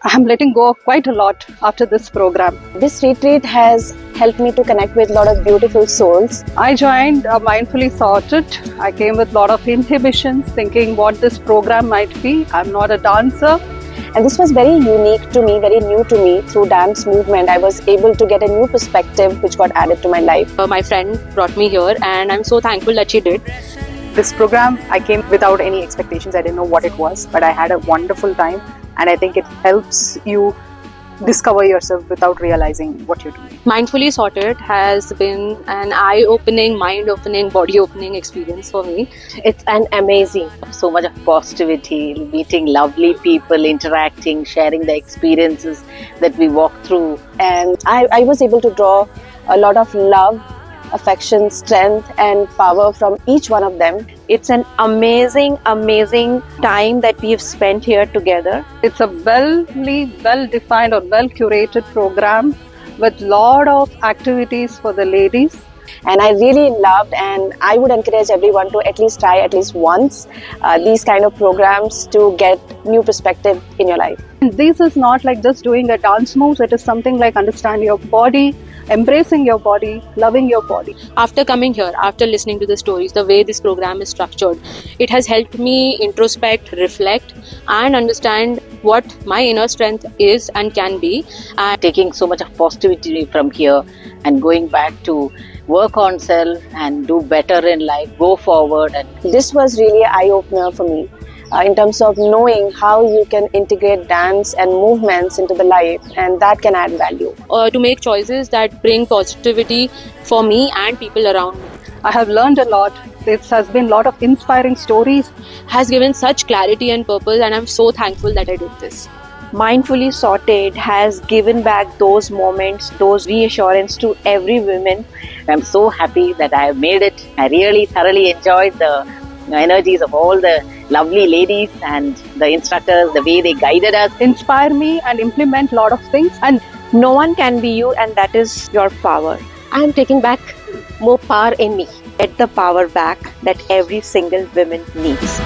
I'm letting go of quite a lot after this program. This retreat has helped me to connect with a lot of beautiful souls. I joined Mindfully Sorted. I came with a lot of inhibitions, thinking what this program might be. I'm not a dancer. And this was very unique to me, very new to me. Through dance movement, I was able to get a new perspective which got added to my life. My friend brought me here and I'm so thankful that she did. This program, I came without any expectations. I didn't know what it was, but I had a wonderful time, and I think it helps you discover yourself without realizing what you're doing. Mindfully Sorted has been an eye-opening, mind-opening, body-opening experience for me. It's an amazing, so much of positivity, meeting lovely people, interacting, sharing the experiences that we walk through. And I was able to draw a lot of love, affection, strength and power from each one of them. It's an amazing time that we've spent here together. It's a well-defined or well-curated program with lot of activities for the ladies. And I really loved, and I would encourage everyone to at least try at least once these kind of programs to get new perspective in your life. And this is not like just doing a dance moves. It is something like understand your body, embracing your body, loving your body. After coming here, after listening to the stories, the way this program is structured, it has helped me introspect, reflect and understand what my inner strength is and can be. And taking so much of positivity from here and going back to work on self and do better in life, go forward. And this was really an eye-opener for me in terms of knowing how you can integrate dance and movements into the life, and that can add value. To make choices that bring positivity for me and people around me. I have learned a lot. This has been a lot of inspiring stories. Has given such clarity and purpose, and I'm so thankful that I did this. Mindfully Sorted has given back those moments, those reassurance to every woman. I'm so happy that I have made it. I really thoroughly enjoyed the energies of all the lovely ladies and the instructors, the way they guided us. Inspire me and implement a lot of things. And no one can be you, and that is your power. I'm taking back more power in me. Get the power back that every single woman needs.